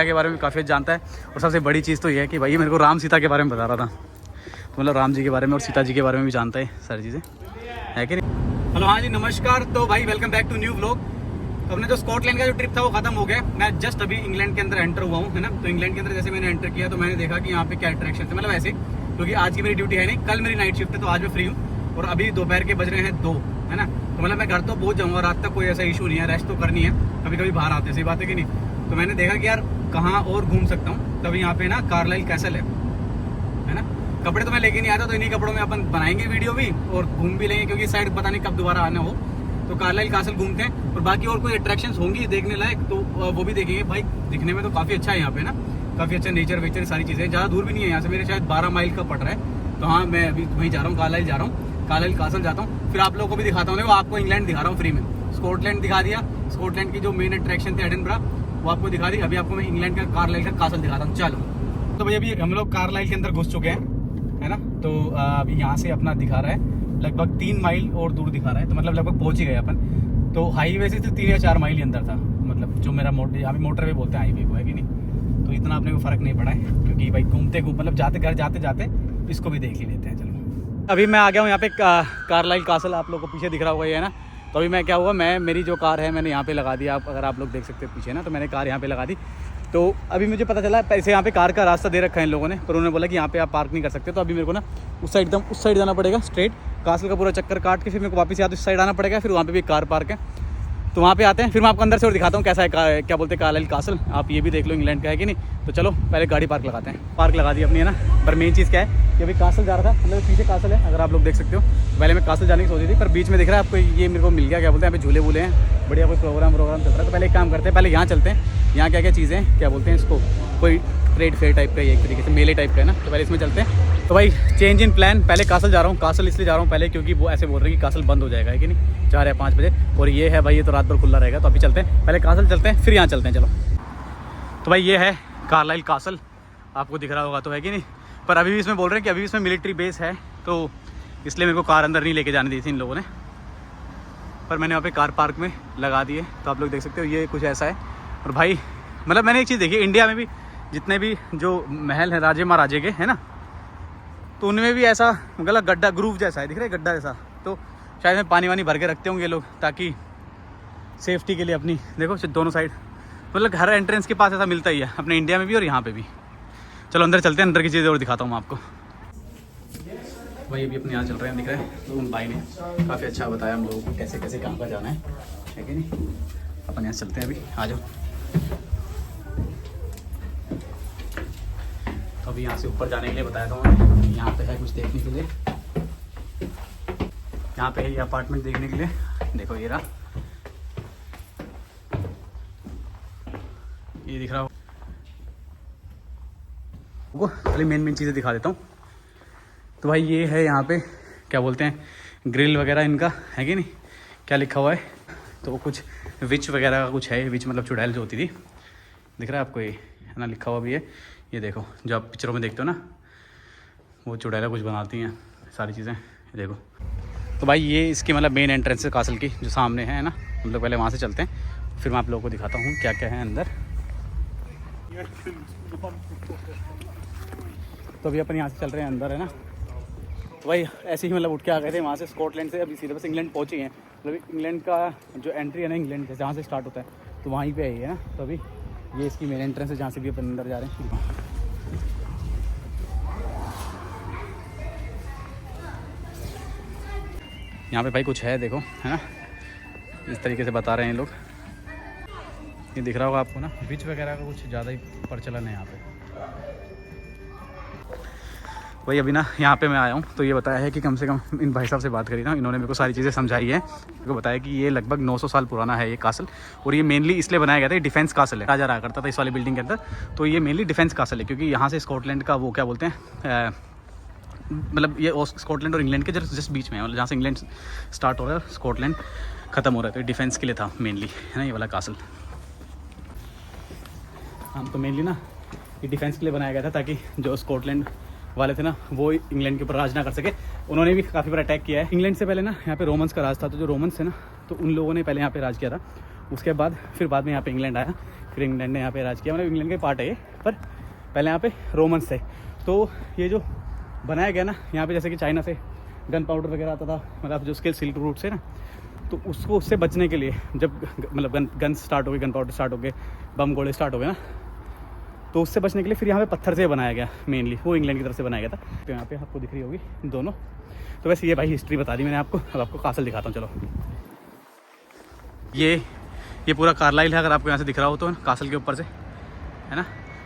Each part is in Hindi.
के बारे में काफ़ी जानता है। और सबसे बड़ी चीज़ तो ये है कि भाई मेरे को राम सीता के बारे में बता रहा था, तो मतलब राम जी के बारे में और सीता जी के बारे में भी जानता है सारी चीज़ें, है कि नहीं। हेलो, हाँ जी, नमस्कार। तो भाई welcome back to new vlog. अपने जो स्कॉटलैंड का जो ट्रिप था वो खत्म हो गया। मैं जस्ट अभी इंग्लैंड के अंदर एंटर हुआ हूँ, है ना। तो इंग्लैंड के अंदर जैसे मैंने एंटर किया तो मैंने देखा कि यहाँ पे क्या अट्रैक्शन थे, मतलब ऐसे, क्योंकि आज की मेरी ड्यूटी है नहीं, कल मेरी नाइट शिफ्ट है, तो आज मैं फ्री हूँ। और अभी दोपहर के बज रहे हैं 2, है ना। तो मतलब मैं घर तो पहुँच जाऊँगा, रात तक कोई ऐसा इशू नहीं है, रेस्ट तो करनी है, कभी कभी बाहर आते, सही बात है कि नहीं। तो मैंने देखा कि यार कहाँ और घूम सकता हूँ। तभी यहाँ पे ना कार्लाइल कैसल है ना। कपड़े तो मैं लेके नहीं आता, तो इन्हीं कपड़ों में अपन बनाएंगे वीडियो भी और घूम भी लेंगे, क्योंकि इस साइड पता नहीं कब दोबारा आना हो। तो कार्लाइल कासल घूमते हैं, और बाकी और कोई अट्रैक्शंस होंगी देखने लायक तो वो भी देखेंगे। भाई दिखने में तो काफ़ी अच्छा है यहाँ पे ना, काफ़ी अच्छा नेचर वेचर सारी चीज़ें। ज़्यादा दूर भी नहीं है यहाँ से, मेरे शायद 12 माइल का पड़ रहा है। तो हाँ, मैं अभी वहीं जा रहा हूँ, कार्लाइल जा रहा हूँ, कार्लाइल कासल जाता हूँ, फिर आप लोगों को भी दिखाता हूँ। वो आपको इंग्लैंड दिखा रहा हूँ फ्री में, स्कॉटलैंड दिखा दिया, स्कॉटलैंड की जो मेन अट्रैक्शन थे एडिनबरा वो आपको दिखा दी। अभी आपको मैं इंग्लैंड का कार्लाइल का कासल दिखाता हूँ, चलो। तो भाई अभी हम लोग कार्लाइल के अंदर घुस चुके हैं, है ना। तो अभी यहाँ से अपना दिखा रहा है लगभग 3 माइल और दूर दिखा रहा है, तो मतलब लगभग पहुँच ही गए अपन। तो हाईवे से तो 3 या 4 माइल ही अंदर था, मतलब जो मेरा अभी मोटरवे बोलते हैं हाईवे को, है कि नहीं। तो इतना अपने को फ़र्क नहीं पड़ा है, क्योंकि भाई घूमते मतलब जाते घर जाते जाते इसको भी देख ही लेते हैं। चलो, अभी मैं आ गया हूँ यहाँ पे कार्लाइल कासल, आप लोग को पीछे दिख रहा होगा ये, है ना। तो अभी मैं क्या हुआ, मेरी जो कार है मैंने यहाँ पे लगा दी। अगर आप लोग देख सकते हो पीछे ना, तो मैंने कार यहाँ पे लगा दी। तो अभी मुझे पता चला पैसे यहाँ पे कार का रास्ता दे रखा है इन लोगों ने, पर उन्होंने बोला कि यहाँ पे आप पार्क नहीं कर सकते। तो अभी मेरे को ना उस साइड एकदम उस साइड जाना पड़ेगा, स्ट्रेट कासल का पूरा चक्कर काट के फिर मेरे को वापस या तो इस साइड आना पड़ेगा, फिर वहाँ पे भी कार पार्क है। तो वहाँ पे आते हैं, फिर मैं आपको अंदर से और दिखाता हूँ कैसा है, क्या बोलते हैं कार्लाइल कासल। आप ये भी देख लो इंग्लैंड का है कि नहीं। तो चलो पहले गाड़ी पार्क लगाते हैं। पार्क लगा दी अपनी, है ना। पर मेन चीज़ क्या है कि अभी कासल जा रहा था, मतलब पीछे कासल है, अगर आप लोग देख सकते हो। पहले मैं कासल जाने की सोची थी, पर बीच में दिख रहा है आपको ये मेरे को मिल गया, क्या बोलते हैं यहाँ पे झूले वूले हैं, बढ़िया कोई प्रोग्राम चल रहा है। तो पहले एक काम करते हैं, पहले यहाँ चलते हैं। यहाँ क्या क्या चीज़ें हैं, क्या बोलते हैं इसको, कोई ट्रेड फेयर टाइप का, एक तरीके से मेले टाइप का है ना। तो पहले इसमें चलते हैं। तो भाई चेंज इन प्लान, पहले कासल जा रहा हूँ। कासल इसलिए जा रहा हूँ पहले क्योंकि वो ऐसे बोल रहे हैं कि कासल बंद हो जाएगा, है कि नहीं, 4 या 5 बजे। और ये है भाई, ये तो रात भर खुला रहेगा। तो अभी चलते हैं, पहले कासल चलते हैं, फिर यहाँ चलते हैं। चलो, तो भाई ये है कार्लाइल कासल, आपको दिख रहा होगा तो, है कि नहीं। पर अभी भी इसमें बोल रहे हैं कि अभी इसमें मिलिट्री बेस है, तो इसलिए मेरे को कार अंदर नहीं लेके जाने दी थी इन लोगों ने। पर मैंने वहाँ पे कार पार्क में लगा दी है, तो आप लोग देख सकते हो ये कुछ ऐसा है। और भाई मतलब मैंने एक चीज़ देखी, इंडिया में भी जितने भी जो महल हैं राजे महाराजे के, है ना, तो उनमें भी ऐसा गला गड्ढा ग्रूव जैसा है, दिख रहा है गड्ढा जैसा। तो शायद में पानी वानी भर के रखते होंगे ये लोग, ताकि सेफ्टी के लिए अपनी, देखो दोनों साइड, मतलब हर एंट्रेंस के पास ऐसा मिलता ही है अपने इंडिया में भी और यहाँ पे भी। चलो अंदर चलते हैं, अंदर की चीज़ें और दिखाता हूँ मैं आपको। भाई अभी अपने यहाँ चल रहे हैं, दिख रहे हैं। तो उन भाई ने काफ़ी अच्छा बताया हम लोगों को कैसे कैसे कहाँ का जाना है कि नहीं। अपन यहाँ चलते हैं, अभी आ जाओ। तो अभी यहाँ से ऊपर जाने के लिए बताया था उन्होंने, यहाँ पे है कुछ देखने के लिए, यहाँ पे है ये अपार्टमेंट देखने के लिए। देखो ये रहा, ये दिख रहा हो। खाली मेन चीज़ें दिखा देता हूँ। तो भाई ये है यहाँ पे, क्या बोलते हैं, ग्रिल वगैरह इनका, है कि नहीं। क्या लिखा हुआ है, तो कुछ विच वगैरह का कुछ है, विच मतलब चुड़ैल जो होती थी, दिख रहा है आपको ये, है ना, लिखा हुआ भी है। ये देखो जो आप पिक्चरों में देखते हो ना, वो चुड़ैला कुछ बनाती हैं सारी चीज़ें, देखो। तो भाई ये इसकी मतलब मेन एंट्रेंस है कासल की, जो सामने है ना। हम लोग पहले वहाँ से चलते हैं, फिर मैं आप लोगों को दिखाता हूँ क्या क्या है अंदर। तो अभी अपन यहाँ से चल रहे हैं अंदर, है ना। तो भाई ऐसे ही मतलब उठ के आ गए थे वहाँ से, स्कॉटलैंड से। अभी सीधे बस इंग्लैंड पहुँचे हैं, मतलब इंग्लैंड का जो एंट्री है ना, इंग्लैंड से जहाँ से स्टार्ट होता है, तो वहीं पे है ना। तो अभी ये इसकी मेन एंट्रेंस है, जहाँ से भी अपन अंदर जा रहे हैं। यहाँ पे भाई कुछ है, देखो, है ना, इस तरीके से बता रहे हैं लोग। ये दिख रहा होगा आपको ना, बीच वगैरह का कुछ ज़्यादा ही प्रचलन है यहाँ पे। वही अभी ना यहाँ पे मैं आया हूँ, तो ये बताया है कि कम से कम इन भाई साहब से बात करी ना, इन्होंने मेरे को सारी चीज़ें समझाई है। मेरे को बताया कि ये लगभग 900 साल पुराना है ये कासल, और ये मेनली इसलिए बनाया गया था, डिफेंस कासल है। राजा रहा करता था इस वाली बिल्डिंग के अंदर, तो ये मेनली डिफेंस कासल है, क्योंकि यहाँ से स्कॉटलैंड का वो क्या बोलते हैं, मतलब ये स्कॉटलैंड और इंग्लैंड के जस्ट बीच में है, मतलब जहाँ से इंग्लैंड स्टार्ट हो रहा है स्कॉटलैंड ख़त्म हो रहा है। तो डिफेंस के लिए था मेनली, है ना, ये वाला कासल। हाँ, तो मेनली ना ये डिफेंस के लिए बनाया गया था, ताकि जो स्कॉटलैंड वाले थे ना, वो इंग्लैंड के ऊपर राज ना कर सके। उन्होंने भी काफ़ी बार अटैक किया है। इंग्लैंड से पहले ना यहाँ पे रोमन्स का राज था, तो जो रोमन्स है ना, तो उन लोगों ने पहले यहाँ पे राज किया था। उसके बाद फिर बाद में यहाँ पे इंग्लैंड आया, फिर इंग्लैंड ने यहाँ पे राज किया, मतलब इंग्लैंड का पार्ट है ये, पर पहले यहाँ पे रोमन्स थे। तो ये जो बनाया गया ना यहाँ पे, जैसे कि चाइना से गन पाउडर वगैरह आता था, मतलब जो उसके सिल्क रूट से ना, तो उसको उससे बचने के लिए जब मतलब गन स्टार्ट हो गई, गन पाउडर स्टार्ट हो गए, बम गोले स्टार्ट हो गए ना, तो उससे बचने के लिए फिर यहाँ पे पत्थर से बनाया गया, मेनली वो इंग्लैंड की तरफ से बनाया गया था। तो यहाँ पे आपको दिख रही होगी दोनों। तो वैसे ये भाई हिस्ट्री बता दी मैंने आपको। अब आपको कासल दिखाता हूँ, चलो। ये पूरा कार्लाइल है, अगर आपको यहाँ से दिख रहा हो तो कासल के ऊपर से, है ना।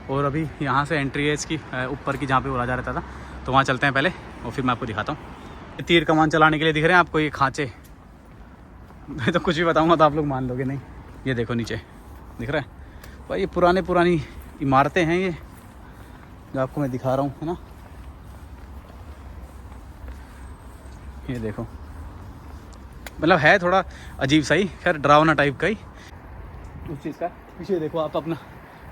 और अभी यहाँ से एंट्री है इसकी ऊपर की, जहाँ पे वो राजा रहता था। तो वहाँ चलते हैं पहले और फिर मैं आपको दिखाता हूँ। तीर कमान चलाने के लिए दिख रहे हैं आपको ये खाँचे। मैं तो कुछ भी बताऊँगा तो आप लोग मान लोगे नहीं। ये देखो नीचे दिख रहा है भाई, ये पुरानी इमारतें हैं ये, जो आपको मैं दिखा रहा हूँ, है ना। ये देखो, मतलब है थोड़ा अजीब सा ही, खैर डरावना टाइप का ही उस चीज़ का। पीछे देखो आप अपना,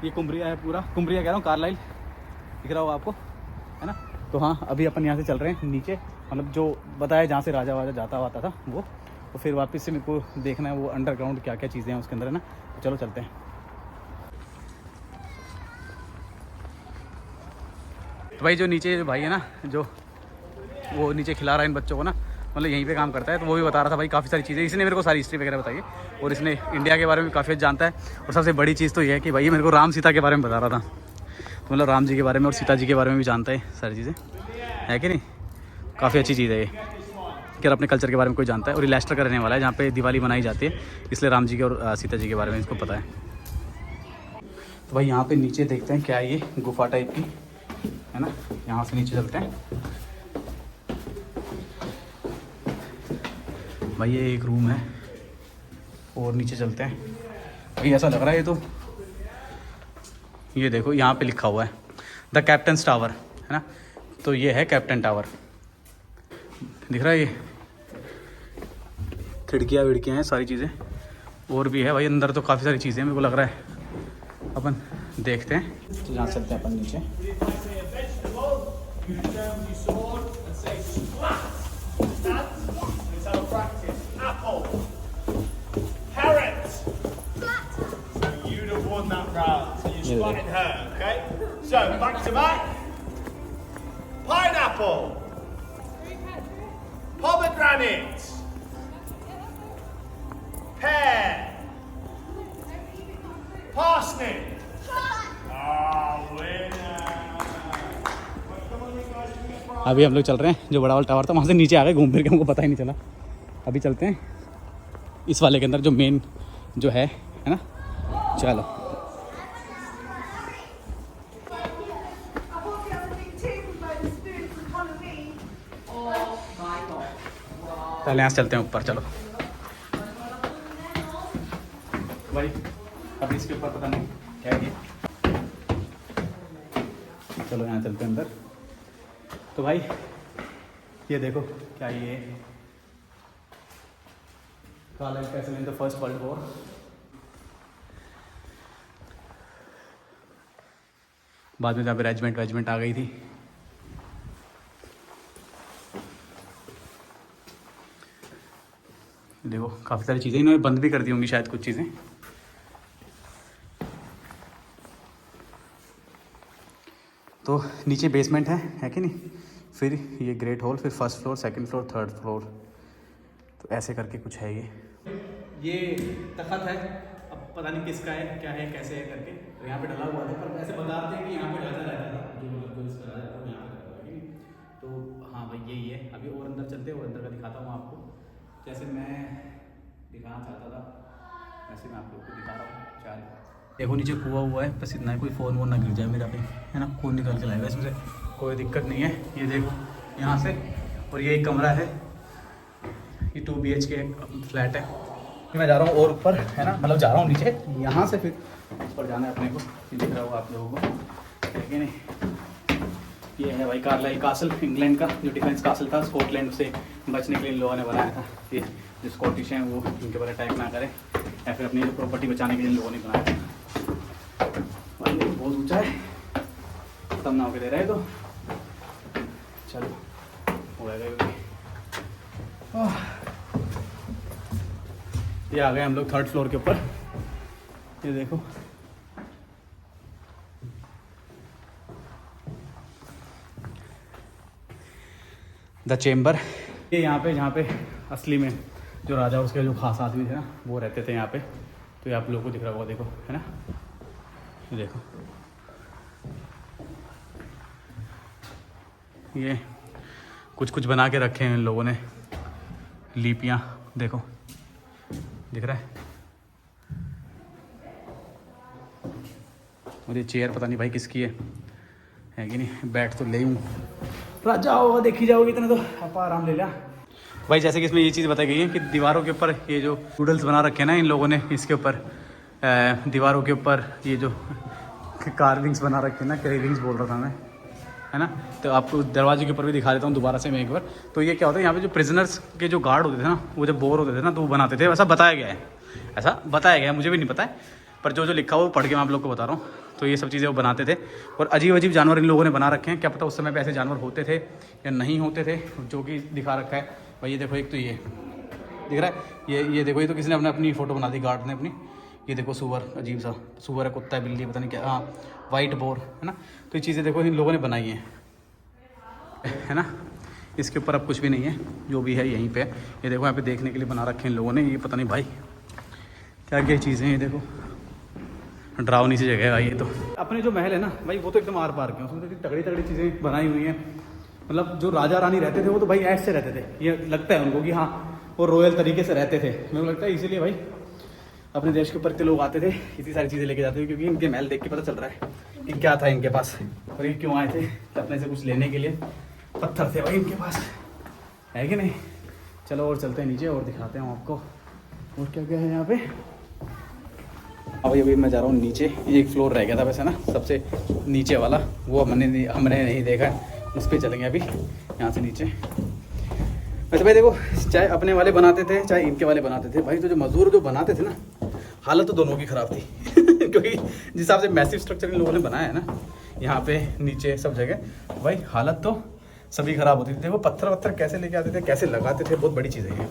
ये कुम्ब्रिया है, पूरा कुम्ब्रिया कह रहा हूँ, कार्लाइल दिख रहा हो आपको, है ना। तो हाँ, अभी अपन यहाँ से चल रहे हैं नीचे, मतलब जो बताया जहाँ से राजा वाजा जाता आता था वो, तो फिर वापस से मेरे को देखना है वो अंडरग्राउंड क्या क्या चीज़ें हैं उसके अंदर, है ना। तो चलो चलते हैं। तो भाई जो नीचे भाई है ना, जो वो नीचे खिला रहा है इन बच्चों को ना, मतलब यहीं पे काम करता है। तो वो भी बता रहा था भाई काफ़ी सारी चीज़ें, इसने मेरे को सारी हिस्ट्री वगैरह बताई है, और इसने इंडिया के बारे में काफ़ी जानता है। और सबसे बड़ी चीज़ तो ये है कि भाई ये मेरे को राम सीता के बारे में बता रहा था। तो मतलब राम जी के बारे में और सीता जी के बारे में भी जानता है सारी चीज़ें, है कि नहीं। काफ़ी अच्छी चीज़ है ये कि अपने कल्चर के बारे में कोई जानता है। और ये लेस्टर का रहने वाला है, जहाँ पे दिवाली मनाई जाती है, इसलिए राम जी के और सीता जी के बारे में इसको पता है। तो भाई यहाँ पे नीचे देखते हैं क्या है, ये गुफा टाइप की, है ना। यहाँ से नीचे चलते हैं भाई, ये एक रूम है और नीचे चलते हैं भाई। ऐसा लग रहा है ये तो, ये देखो यहाँ पे लिखा हुआ है द कैप्टन्स टावर, है ना। तो ये है कैप्टन टावर, दिख रहा है। ये खिड़कियाँ विड़कियाँ हैं, सारी चीज़ें और भी है भाई अंदर। तो काफ़ी सारी चीज़ें मेरे को लग रहा है, अपन देखते हैं। तो यहाँ चलते हैं अपन नीचे। Pineapple, pomegranate, pear, parsnip. अभी हम लोग चल रहे हैं, जो बड़ा वाला टावर था वहाँ से नीचे आ गए घूम फिर के, हमको पता ही नहीं चला। अभी चलते हैं इस वाले के अंदर, जो मेन जो है ना। चलो पहले यहाँ से चलते हैं ऊपर। चलो भाई, अभी इसके ऊपर पता नहीं क्या है ये। चलो यहाँ चलते हैं अंदर। तो भाई ये देखो क्या ये Carlisle castle in the first world war. बाद में जहाँ पे रेजिमेंट आ गई थी। देखो काफ़ी सारी चीज़ें इन्होंने बंद भी कर दी होंगी शायद, कुछ चीज़ें। तो नीचे बेसमेंट है कि नहीं, फिर ये ग्रेट हॉल, फिर first floor, second floor, third floor. तो ऐसे करके कुछ है ये तख्त है। अब पता नहीं किसका है, क्या है, कैसे है करके। तो यहाँ पे डला हुआ था, पर ऐसे बताते हैं कि यहाँ पे राजा रहता था, जो इसका राजा था यहाँ पे रहता था, ठीक। तो हाँ भाई यही है। अभी और अंदर चलते हैं और अंदर का दिखाता हूँ आपको। जैसे मैं दिखाना चाहता था वैसे मैं आप लोग को दिखा रहा हूँ। चाल देखो नीचे कुआ हुआ है, बस इतना है, कोई फ़ोन वोन ना गिर जाए मेरा पे, है ना। खून निकल के लाएगा इसमें से, कोई दिक्कत नहीं है। ये देखो यहाँ से, और ये एक कमरा है, ये 2 BHK फ्लैट है। मैं जा रहा हूँ और ऊपर, है ना, मतलब जा रहा हूँ नीचे, यहाँ से फिर ऊपर जाना है अपने को। ये दिख रहा होगा आप लोगों को, ठीक है नहीं। ये है भाई कार्लाइल कासल, इंग्लैंड का जो डिफेंस कासल था, स्कॉटलैंड से बचने के लिए इन लोगों ने बनाया था। ये जो स्कॉटिश हैं वो इनके ऊपर अटैक ना करें, या फिर अपनी प्रॉपर्टी बचाने के लिए इन लोगों ने बनाया था। भाई बहुत ऊँचा है, खत्म ना होकर दे रहा है। तो चलो हो जाएगा। ये आ गए हम लोग 3rd फ्लोर के ऊपर। ये देखो द चेम्बर। ये यहाँ पे जहाँ पे असली में जो राजा और उसके जो खास आदमी थे ना वो रहते थे यहाँ पे। तो ये आप लोगों को दिख रहा होगा, देखो है ना, ये देखो ये कुछ कुछ बना के रखे हैं इन लोगों ने, लिपियाँ देखो, दिख रहा है। और ये चेयर पता नहीं भाई किसकी है कि नहीं, बैठ तो ले हूँ, राजा होगा देखी जाओगे इतना तो आप आराम ले लिया भाई। जैसे कि इसमें ये चीज़ बताई गई है कि दीवारों के ऊपर ये जो नूडल्स बना रखे हैं ना इन लोगों ने, इसके ऊपर दीवारों के ऊपर ये जो कार्विंग्स बना रखे हैं ना, क्रेविंग्स बोल रहा था मैं, है ना। तो आपको दरवाजे के ऊपर भी दिखा देता हूँ दोबारा से मैं एक बार। तो ये क्या होता है, यहाँ पे जो प्रिजनर्स के जो गार्ड होते थे ना, वो जब बोर होते थे ना तो वो बनाते थे, ऐसा बताया गया है, ऐसा बताया गया है, मुझे भी नहीं पता है, पर जो जो लिखा हुआ वो पढ़ के मैं आप लोग को बता रहा हूँ। तो ये सब चीज़ें वो बनाते थे और अजीब अजीब जानवर इन लोगों ने बना रखे हैं, क्या पता उस समय पे ऐसे जानवर होते थे या नहीं होते थे, जो कि दिखा रखा है भाई। ये देखो, एक तो ये दिख रहा है, ये देखो, ये तो किसी ने अपनी फ़ोटो बना दी गार्ड ने अपनी। ये देखो सुअर, अजीब सा सुअर है, कुत्ता है, बिल्ली है, पता नहीं क्या, हाँ वाइट बोर है ना। तो ये चीज़ें देखो इन लोगों ने बनाई हैं, है ना। इसके ऊपर अब कुछ भी नहीं है, जो भी है यहीं पे। ये देखो यहाँ पे देखने के लिए बना रखे हैं इन लोगों ने, ये पता नहीं भाई क्या क्या चीज़ें हैं। ये देखो डरावनी सी जगह है भाई ये तो। अपने जो महल है ना भाई वो तो एकदम आर पार के, उसमें तो तगड़ी तगड़ी चीज़ें बनाई हुई हैं। मतलब जो राजा रानी रहते थे वो तो भाई ऐसे से रहते थे, ये लगता है उनको कि हाँ वो रॉयल तरीके से रहते थे। मेरे को लगता है इसीलिए भाई अपने देश के ऊपर इतने लोग आते थे, इतनी सारी चीज़ें लेके जाते थे, क्योंकि इनके महल देख के पता चल रहा है कि क्या था इनके पास और ये क्यों आए थे, अपने से कुछ लेने के लिए। पत्थर थे भाई इनके पास, है कि नहीं। चलो और चलते हैं नीचे और दिखाते हैं आपको और क्या क्या है यहाँ पे। अभी मैं जा रहा हूँ नीचे, एक फ्लोर रह गया था वैसे ना सबसे नीचे वाला, वो हमने नहीं देखा, उस पर चलेंगे अभी यहाँ से नीचे। वैसे भाई देखो, चाहे अपने वाले बनाते थे चाहे इनके वाले बनाते थे भाई, तो जो मजदूर जो बनाते थे ना, हालत तो दोनों की ख़राब थी क्योंकि जिस हिसाब से मैसिव स्ट्रक्चर इन लोगों ने बनाया है ना यहाँ पे नीचे सब जगह, भाई हालत तो सभी ख़राब होती थी। देखो पत्थर वत्थर कैसे लेके आते थे, कैसे लगाते थे, बहुत बड़ी चीज़ें हैं।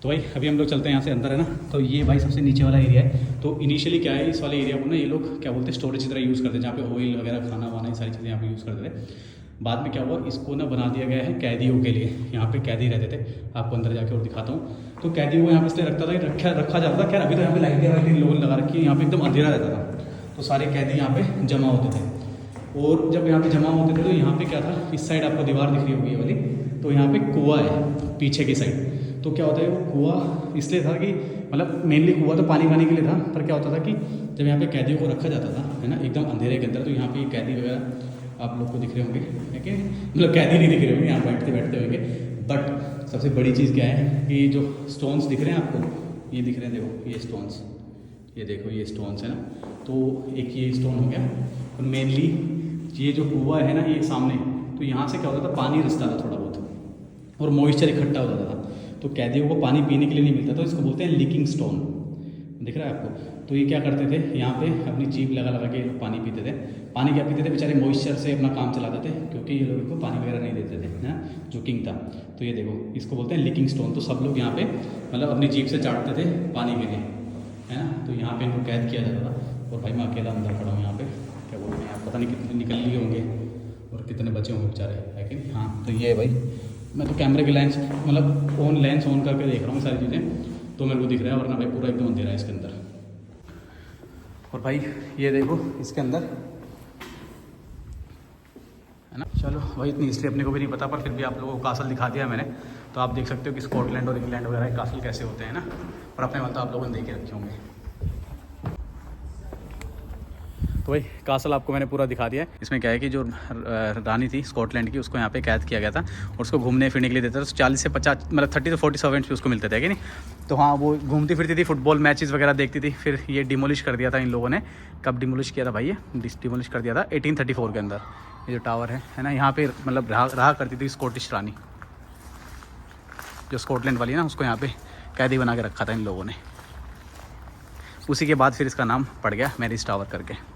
तो भाई अभी हम लोग चलते हैं यहाँ से अंदर, है ना। तो ये भाई सबसे नीचे वाला एरिया है। तो इनिशियली क्या है, इस वाले एरिया को ना ये लोग क्या बोलते हैं, स्टोरेज की तरह यूज़ करते हैं, जहाँ पे ऑयल वगैरह खाना वाना ये सारी चीज़ें यहाँ पे यूज़ करते थे। बाद में क्या हुआ, इसको ना बना दिया गया है कैदियों के लिए। यहाँ पे कैदी रहते थे, आपको अंदर जाके और दिखाता हूँ। तो कैदियों को यहाँ पे इसलिए रखा जाता था। खैर अभी तो यहाँ पे लाइटें वाइटें लोगों ने लगा रखी है, यहाँ पे एकदम अंधेरा रहता था, तो सारे कैदी यहाँ पे जमा होते थे। और जब यहाँ पे जमा होते थे तो यहाँ पे क्या था, इस साइड आपको दीवार दिख रही होगी ये वाली, तो यहाँ पे कुआं है पीछे की साइड। तो क्या होता है, वो कुआं इसलिए था कि मतलब मेनली कुआं तो पानी के लिए था, पर क्या होता था कि जब यहाँ पे कैदियों को रखा जाता था, है ना, एकदम अंधेरे के अंदर, तो यहाँ पे कैदी वगैरह आप लोग को दिख रहे होंगे, है कि मतलब कैदी नहीं दिख रहे होंगे, यहाँ बैठते होंगे। बट सबसे बड़ी चीज़ क्या है कि जो स्टोन्स दिख रहे हैं आपको, ये दिख रहे हैं, देखो ये स्टोन्स, ये देखो ये स्टोन्स है ना। तो एक ये स्टोन हो गया, और मेनली ये जो कुआं है ना ये सामने, तो यहाँ से क्या होता था, पानी रिसता था थोड़ा बहुत और मॉइस्चर इकट्ठा हो जाता था, तो कैदियों को पानी पीने के लिए नहीं मिलता, तो इसको बोलते हैं लीकिंग स्टोन, दिख रहा है आपको। तो ये क्या करते थे, यहाँ पे अपनी जीभ लगा के ये लोग पानी पीते थे। पानी क्या पीते थे बेचारे, मॉइस्चर से अपना काम चलाते थे, क्योंकि ये लोगों को पानी वगैरह नहीं देते थे, है ना, जो किंग था। तो ये देखो इसको बोलते हैं लीकिंग स्टोन। तो सब लोग यहाँ पे मतलब अपनी जीभ से चाटते थे पानी के लिए, है ना। तो यहाँ पे इनको कैद किया जाता था। और भाई मैं अकेला अंदर खड़ा हूँ यहाँ पे, क्या बोलते हैं, पता नहीं कितने निकल लिए होंगे और कितने बचे होंगे बेचारे, है कि नहीं। हाँ तो ये है भाई, मैं तो कैमरे के लेंस मतलब लेंस ऑन करके देख रहा हूँ सारी चीज़ें, तो मेरे को दिख रहा है, वरना भाई पूरा एकदम अंधेरा है इसके अंदर। और भाई ये देखो इसके अंदर, है ना। चलो भाई इतनी हिस्ट्री अपने को भी नहीं पता, पर फिर भी आप लोगों को कासल दिखा दिया मैंने। तो आप देख सकते हो कि स्कॉटलैंड और इंग्लैंड वगैरह कासल कैसे होते हैं ना, और अपने वाले तो आप लोगों ने देख के रखे होंगे। तो भाई कासल आपको मैंने पूरा दिखा दिया है। इसमें क्या है कि जो रानी थी स्कॉटलैंड की, उसको यहाँ पे कैद किया गया था और उसको घूमने फिरने के लिए देता था। 40 से 50 मतलब 30 से 40 सर्वेंट्स भी उसको मिलते थे, कि नहीं। तो हाँ वो घूमती फिरती थी, फुटबॉल मैचेस वगैरह देखती थी। फिर ये डिमोलिश कर दिया था इन लोगों ने। कब डिमोलिश किया था भाई, ये डिमोलिश कर दिया था 1834 के अंदर। ये जो टावर है ना, यहाँ पे मतलब रहा करती थी स्कॉटिश रानी, जो स्कॉटलैंड वाली ना, उसको यहाँ पे कैदी बना के रखा था इन लोगों ने। उसी के बाद फिर इसका नाम पड़ गया मैरिज टावर करके।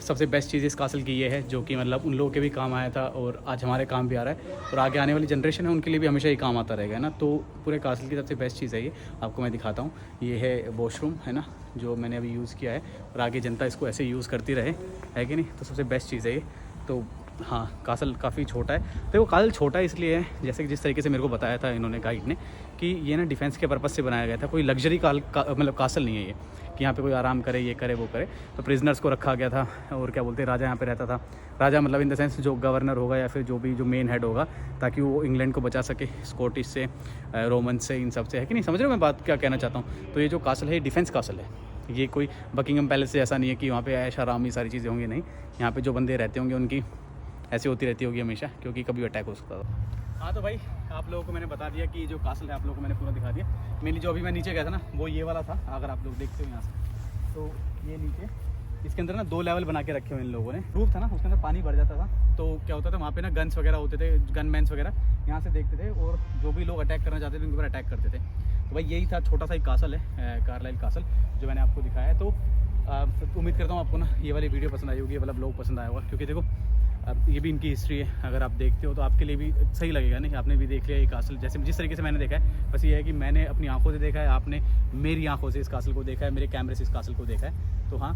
सबसे बेस्ट चीज़ इस कासल की ये है, जो कि मतलब उन लोगों के भी काम आया था और आज हमारे काम भी आ रहा है, और आगे आने वाली जनरेशन है उनके लिए भी हमेशा ये काम आता रहेगा ना। तो पूरे कासल की सबसे बेस्ट चीज़ है ये, आपको मैं दिखाता हूँ। ये है वॉशरूम, है ना, जो मैंने अभी यूज़ किया है, और आगे जनता इसको ऐसे यूज़ करती रहे, है कि नहीं। तो सबसे बेस्ट चीज़ है ये। तो हाँ कासल काफ़ी छोटा है। देखो कासल छोटा इसलिए है, जैसे कि जिस तरीके से मेरे को बताया था इन्होंने गाइड ने, कि ये ना डिफेंस के पर्पज़ से बनाया गया था। कोई लग्जरी मतलब कासल नहीं है ये, कि यहाँ पे कोई आराम करे, ये करे, वो करे। तो प्रिजनर्स को रखा गया था, और क्या बोलते हैं, राजा यहाँ पे रहता था। राजा मतलब इन द सेंस जो गवर्नर होगा या फिर जो भी जो मेन हेड होगा, ताकि वो इंग्लैंड को बचा सके स्कॉटिश से, रोमन से, इन सब से, है कि नहीं? समझ रहे हो मैं बात क्या कहना चाहता हूँ? तो ये जो कासल है डिफेंस कासल है, ये कोई बकिंगम पैलेस से ऐसा नहीं है कि वहाँ पे ऐश आराम ये सारी चीज़ें होंगी, नहीं। यहाँ पे जो बंदे रहते होंगे उनकी ऐसी होती रहती होगी हमेशा, क्योंकि कभी अटैक हो सकता था। हाँ तो भाई आप लोगों को मैंने बता दिया कि जो कासल है आप लोगों को मैंने पूरा दिखा दिया। मेनली जो अभी मैं नीचे गया था ना, वो ये वाला था, अगर आप लोग देखते हो यहाँ से, तो ये नीचे इसके अंदर ना 2 लेवल बना के रखे हुए इन लोगों ने। रूफ था ना, उसके अंदर पानी भर जाता था, तो क्या होता था वहाँ पे ना गन्स वगैरह होते थे, गनमैन्स वगैरह यहाँ से देखते थे, और जो भी लोग अटैक करना चाहते थे उनके ऊपर अटैक करते थे। तो भाई यही था, छोटा सा एक कासल है, कार्लाइल कासल, जो मैंने आपको दिखाया है। तो उम्मीद करता हूँ आपको ना ये वाली वीडियो पसंद आई होगी, ये वाला ब्लॉग पसंद आया होगा, क्योंकि देखो ये भी इनकी हिस्ट्री है। अगर आप देखते हो तो आपके लिए भी सही लगेगा, नहीं? आपने भी देख लिया ये कासल, जैसे जिस तरीके से मैंने देखा है। बस ये है कि मैंने अपनी आंखों से देखा है, आपने मेरी आंखों से इस कासल को देखा है, मेरे कैमरे से इस कासल को देखा है। तो हाँ,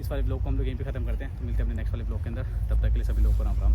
इस वाले ब्लॉग को हम लोग यहीं पे ख़त्म करते हैं। तो मिलते हैं अपने नेक्स्ट वाले ब्लॉग के अंदर। तब तक के लिए सभी लोग को राम राम।